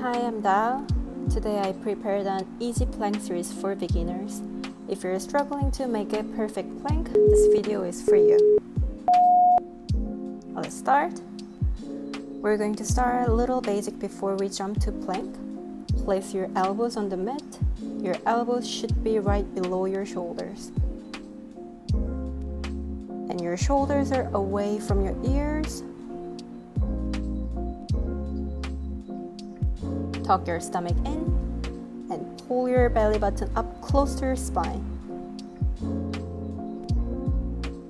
Hi, I'm Dao. Today I prepared an easy plank series for beginners. If you're struggling to make a perfect plank, this video is for you. Let's start. We're going to start a little basic before we jump to plank. Place your elbows on the mat. Your elbows should be right below your shoulders. And your shoulders are away from your ears. Tuck your stomach in and pull your belly button up close to your spine.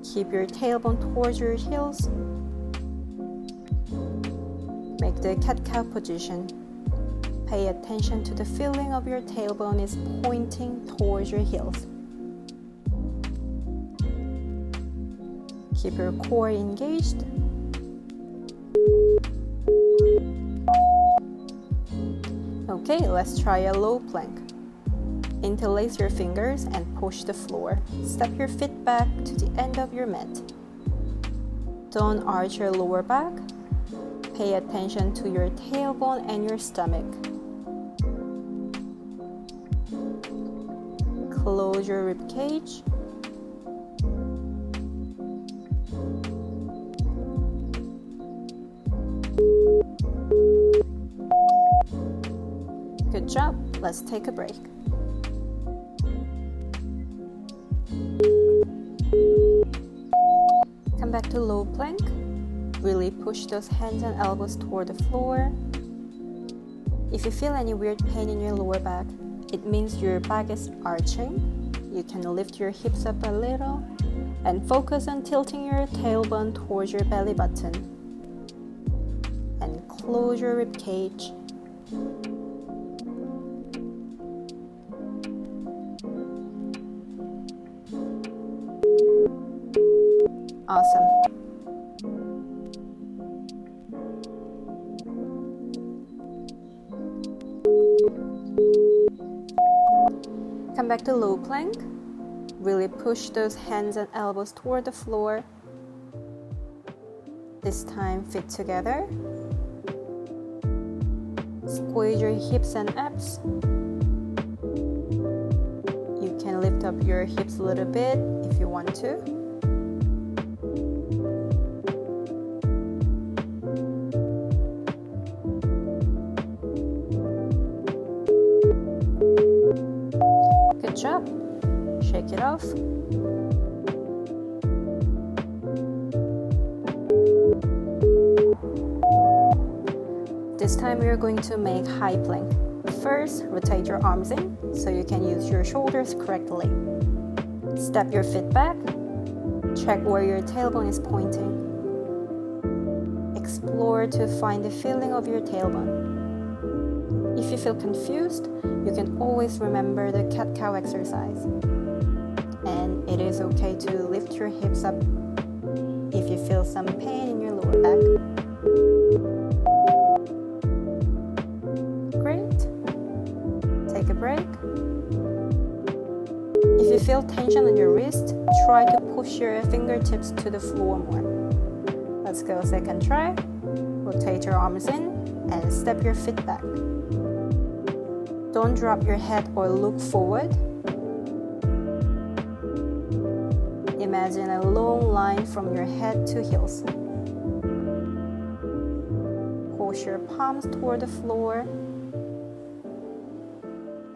Keep your tailbone towards your heels. Make the cat-cow position. Pay attention to the feeling of your tailbone is pointing towards your heels. Keep your core engaged. Okay, let's try a low plank. Interlace your fingers and push the floor. Step your feet back to the end of your mat. Don't arch your lower back. Pay attention to your tailbone and your stomach. Close your rib cage. Good job. Let's take a break. Come back to low plank. Really push those hands and elbows toward the floor. If you feel any weird pain in your lower back, it means your back is arching. You can lift your hips up a little and focus on tilting your tailbone towards your belly button. And close your rib cage. Awesome. Come back to low plank. Really push those hands and elbows toward the floor. This time, feet together. Squeeze your hips and abs. You can lift up your hips a little bit if you want to. Good job. Shake it off. This time we are going to make high plank. First, rotate your arms in so you can use your shoulders correctly. Step your feet back. Check where your tailbone is pointing. Explore to find the feeling of your tailbone. If you feel confused, you can always remember the cat-cow exercise. And it is okay to lift your hips up if you feel some pain in your lower back. Great. Take a break. If you feel tension on your wrist, try to push your fingertips to the floor more. Let's go second try. Rotate your arms in and step your feet back. Don't drop your head or look forward. Imagine a long line from your head to heels. Push your palms toward the floor.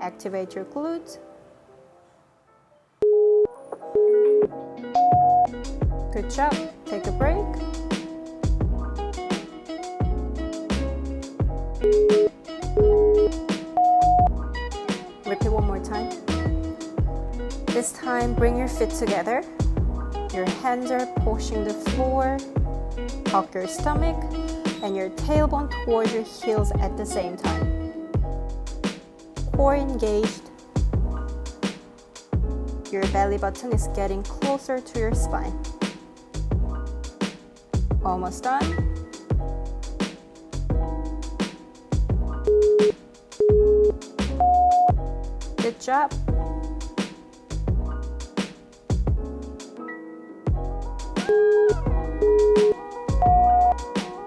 Activate your glutes. Good job. Take a break. Repeat one more time. This time, bring your feet together. Your hands are pushing the floor. Tuck your stomach and your tailbone towards your heels at the same time. Core engaged. Your belly button is getting closer to your spine. Almost done. Good job.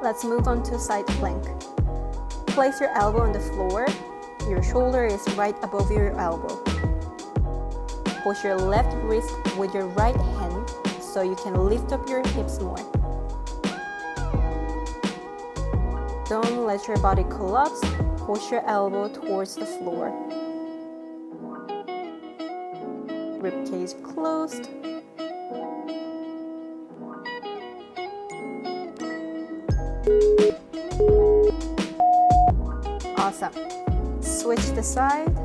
Let's move on to side plank. Place your elbow on the floor. Your shoulder is right above your elbow. Push your left wrist with your right hand so you can lift up your hips more. Don't let your body collapse. Push your elbow towards the floor. Ribcage closed. Awesome. Switch the side.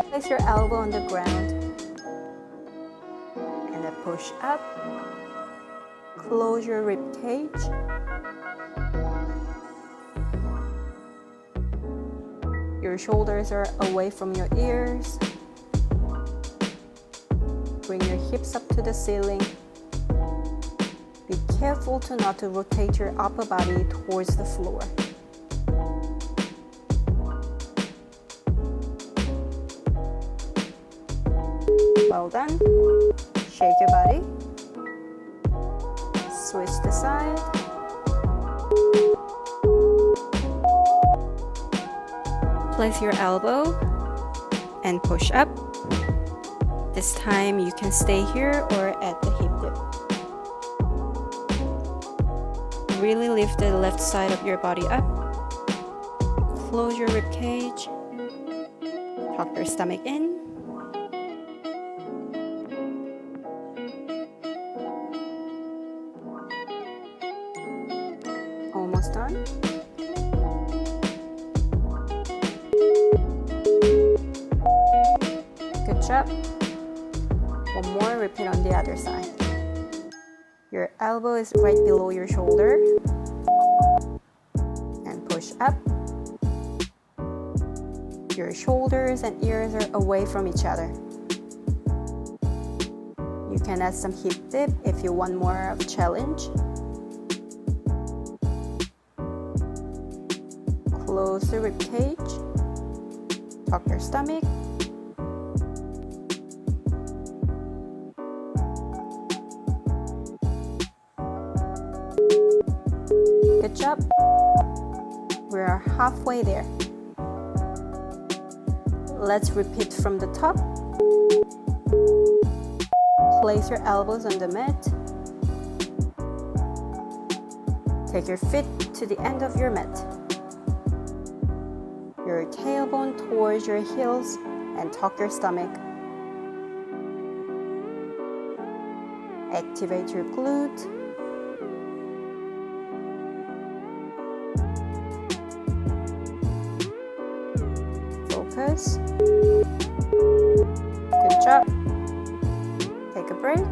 Place your elbow on the ground. And then push up. Close your rib cage. Your shoulders are away from your ears. Bring your hips up to the ceiling. Be careful not to rotate your upper body towards the floor. Well done. Shake your body. Switch the side. Place your elbow and push up. This time you can stay here or at the hip dip. Really lift the left side of your body up. Close your rib cage. Tuck your stomach in. Almost done. Good job. One more, repeat on the other side. Your elbow is right below your shoulder. And push up. Your shoulders and ears are away from each other. You can add some hip dip if you want more of a challenge. Close the rib cage. Tuck your stomach. Good job. We are halfway there. Let's repeat from the top. Place your elbows on the mat. Take your feet to the end of your mat. Your tailbone towards your heels and tuck your stomach. Activate your glute. Focus. Good job. Take a break.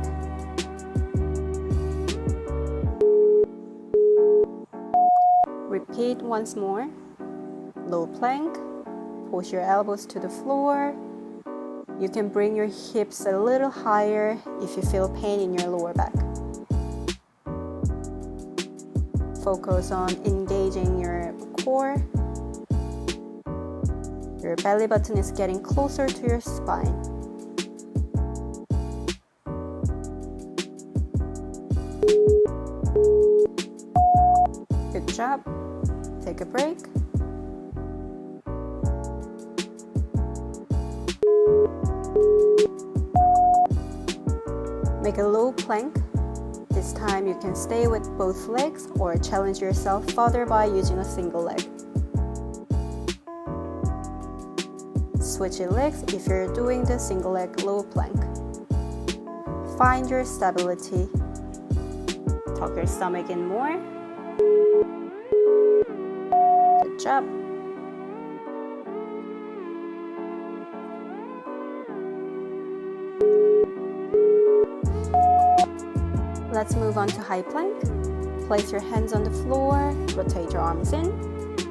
Repeat once more. Low plank. Push your elbows to the floor. You can bring your hips a little higher if you feel pain in your lower back. Focus on engaging your core. Your belly button is getting closer to your spine. Good job. Take a break. Make a low plank. This time you can stay with both legs or challenge yourself further by using a single leg. Switch your legs if you're doing the single leg low plank. Find your stability. Tuck your stomach in more. Good job. Let's move on to high plank. Place your hands on the floor, rotate your arms in,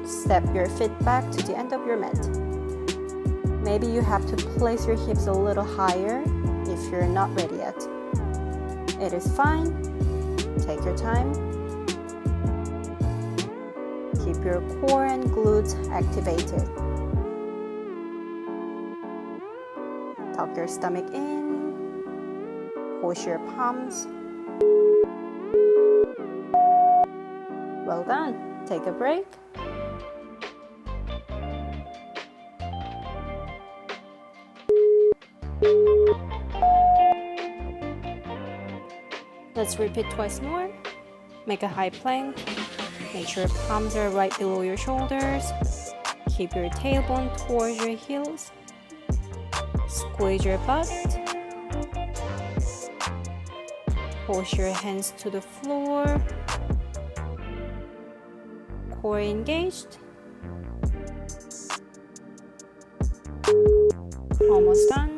step your feet back to the end of your mat. Maybe you have to place your hips a little higher if you're not ready yet. It is fine. Take your time. Keep your core and glutes activated. Tuck your stomach in. Push your palms. Well done. Take a break. Let's repeat twice more. Make a high plank. Make sure palms are right below your shoulders. Keep your tailbone towards your heels. Squeeze your butt. Push your hands to the floor. Core engaged. Almost done.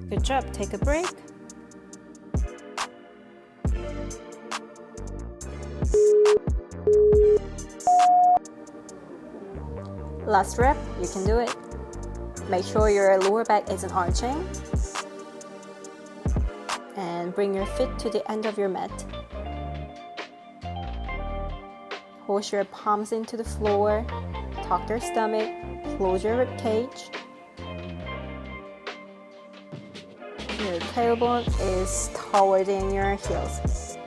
Good job. Take a break. Last rep, you can do it. Make sure your lower back isn't arching. And bring your feet to the end of your mat. Push your palms into the floor. Tuck your stomach. Close your rib cage. Your tailbone is towarding your heels.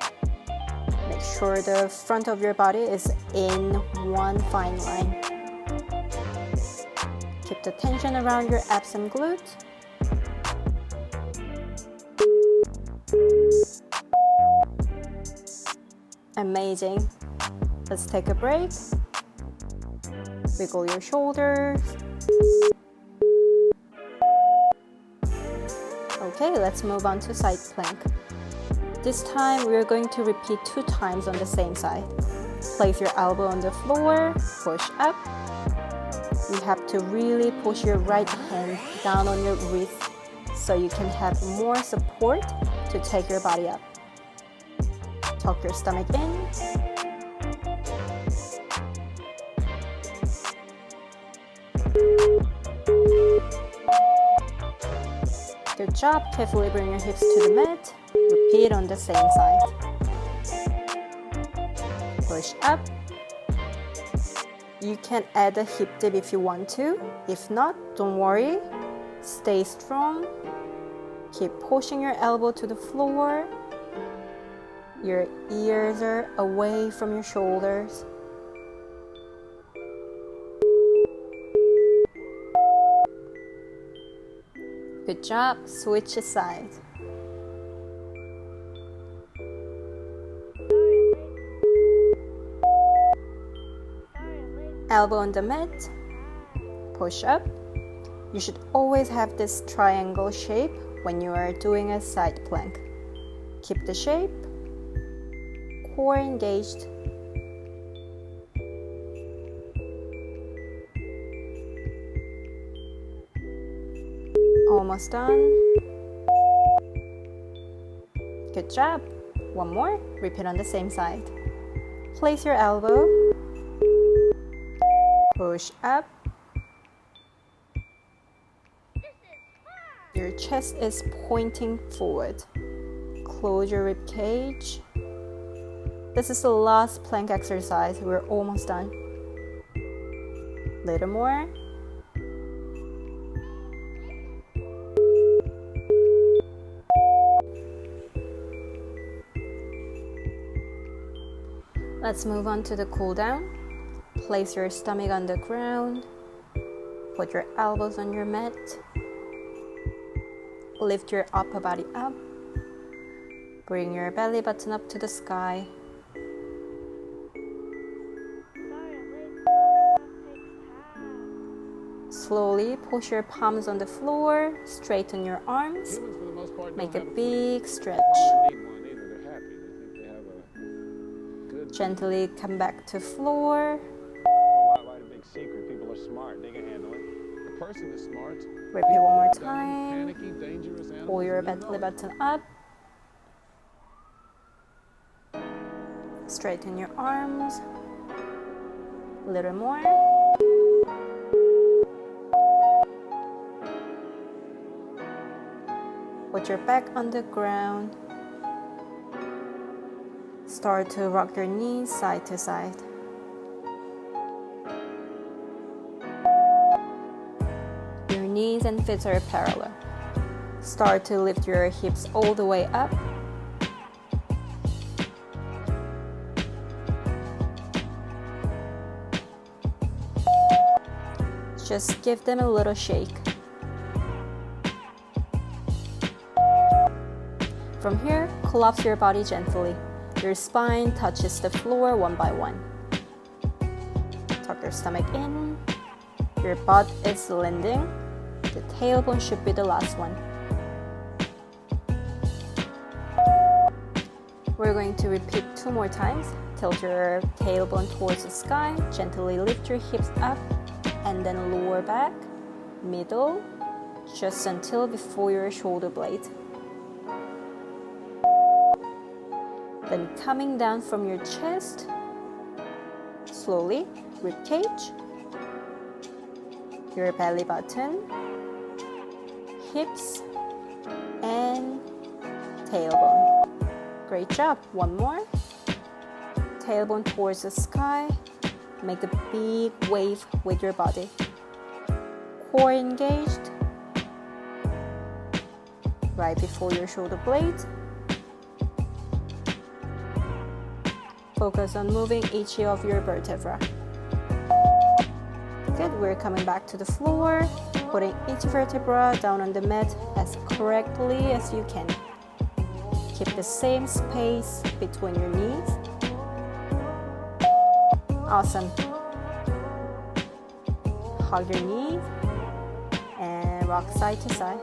Make sure the front of your body is in one fine line. Keep the tension around your abs and glutes. Amazing. Let's take a break. Wiggle your shoulders. Okay, let's move on to side plank. This time we are going to repeat 2 times on the same side. Place your elbow on the floor, push up. You have to really push your right hand down on your wrist so you can have more support to take your body up. Tuck your stomach in. Good job. Carefully bring your hips to the mat. Repeat on the same side. Push up. You can add a hip dip if you want to. If not, don't worry. Stay strong. Keep pushing your elbow to the floor. Your ears are away from your shoulders. Good job. Switch sides. Elbow on the mat. Push up. You should always have this triangle shape when you are doing a side plank. Keep the shape. Core engaged. Almost done. Good job. One more. Repeat on the same side. Place your elbow. Push up. Your chest is pointing forward. Close your rib cage. This is the last plank exercise. We're almost done. Little more. Let's move on to the cool down. Place your stomach on the ground. Put your elbows on your mat. Lift your upper body up. Bring your belly button up to the sky. Slowly push your palms on the floor. Straighten your arms. Make a big stretch. Gently come back to floor. Why the big secret? People are smart. They can handle it. The person is smart. Repeat one more time. Panicky, dangerous animals. Pull your belly button up. Straighten your arms. A little more. Put your back on the ground. Start to rock your knees side to side. Your knees and feet are parallel. Start to lift your hips all the way up. Just give them a little shake. From here, collapse your body gently. Your spine touches the floor one by one. Tuck your stomach in. Your butt is landing. The tailbone should be the last one. We're going to repeat 2 more times. Tilt your tailbone towards the sky. Gently lift your hips up and then lower back, middle, just until before your shoulder blade. Then coming down from your chest, slowly, rib cage, your belly button, hips, and tailbone. Great job. One more. Tailbone towards the sky. Make a big wave with your body. Core engaged. Right before your shoulder blade. Focus on moving each of your vertebrae. Good, we're coming back to the floor, putting each vertebra down on the mat as correctly as you can. Keep the same space between your knees. Awesome. Hug your knees and rock side to side.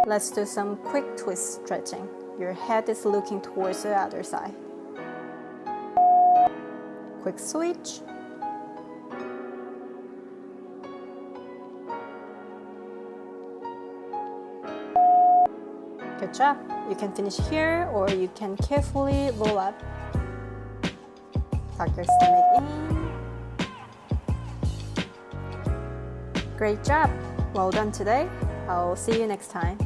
Let's do some quick twist stretching. Your head is looking towards the other side. Quick switch. Good job. You can finish here or you can carefully roll up. Tuck your stomach in. Great job. Well done today. I'll see you next time.